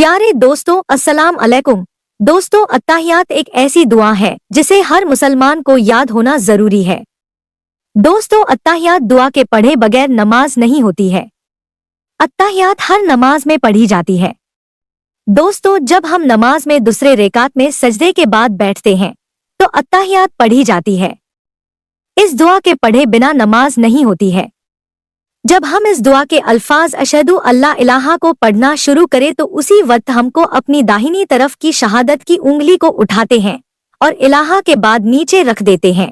प्यारे दोस्तों, अस्सलाम अलैकुम। दोस्तों, अत्ताहियात एक ऐसी दुआ है जिसे हर मुसलमान को याद होना जरूरी है। दोस्तों, अत्ताहियात दुआ के पढ़े बगैर नमाज नहीं होती है। अत्ताहियात हर नमाज में पढ़ी जाती है। दोस्तों, जब हम नमाज में दूसरे रेकात में सजदे के बाद बैठते हैं तो अत्ताहियात पढ़ी जाती है। इस दुआ के पढ़े बिना नमाज नहीं होती है। जब हम इस दुआ के अल्फाज अशहदु अल्ला इलाहा को पढ़ना शुरू करें तो उसी वक्त हमको अपनी दाहिनी तरफ की शहादत की उंगली को उठाते हैं और इलाहा के बाद नीचे रख देते हैं।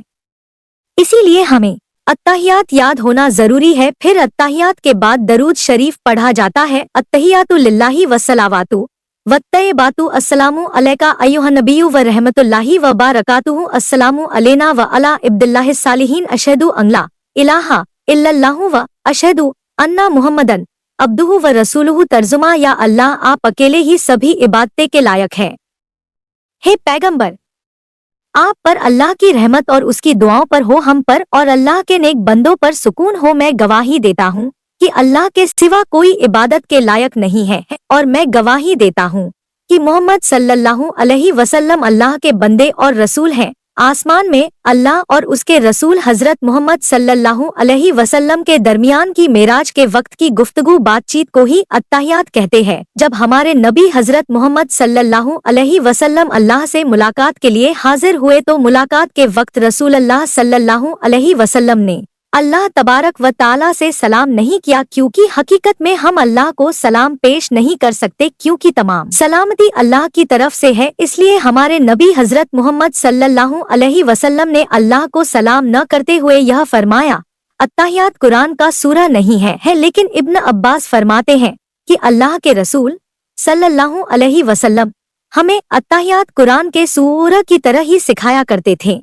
इसीलिए हमें अत्ताहियात याद होना जरूरी है। फिर अत्ताहियात के बाद दरूद शरीफ पढ़ा जाता है। अत्तहियातु लिल्लाहि वस्सलावातु वत्तय्यबातु अस्सलामु अलैका अय्युहन नबिय्यु व रहमतुल्लाहि व बारकातुहु अस्सलामु अलैना व अला इब्दिल्लाहिस सालिहीन अशहदु अल्ला इलाहा इल्लल्लाहु व अशहदु अन्ना मुहम्मदन अब्दुहु व रसूलुहु। तर्जुमा, या अल्लाह, आप अकेले ही सभी इबादते के लायक हैं। हे पैगंबर, आप पर अल्लाह की रहमत और उसकी दुआओं पर हो, हम पर और अल्लाह के नेक बंदों पर सुकून हो। मैं गवाही देता हूँ कि अल्लाह के सिवा कोई इबादत के लायक नहीं है और मैं गवाही देता हूँ कि मोहम्मद सल्लल्लाहु अलैहि वसल्लम अल्लाह के बंदे और रसूल हैं। आसमान में अल्लाह और उसके रसूल हजरत मोहम्मद सल्लल्लाहु अलैहि वसल्लम के दरमियान की मेराज के वक्त की गुफ्तगू बातचीत को ही अत्ताहियात कहते हैं। जब हमारे नबी हजरत मोहम्मद सल्लल्लाहु अलैहि वसल्लम अल्लाह से मुलाकात के लिए हाजिर हुए तो मुलाकात के वक्त रसूल अल्लाह सल्लल्लाहु अलैहि वसल्लम ने अल्लाह तबारक व ताला से सलाम नहीं किया, क्योंकि हकीकत में हम अल्लाह को सलाम पेश नहीं कर सकते, क्योंकि तमाम सलामती अल्लाह की तरफ से है। इसलिए हमारे नबी हजरत मोहम्मद सल्लल्लाहु अलैहि वसल्लम ने अल्लाह को सलाम न करते हुए यह फरमाया। अत्ताहियात कुरान का सूरा नहीं है, लेकिन इब्न अब्बास फरमाते हैं कि अल्लाह के रसूल सल्लल्लाहु अलैहि वसल्लम हमें अत्ताहियात कुरान के सूरा की तरह ही सिखाया करते थे।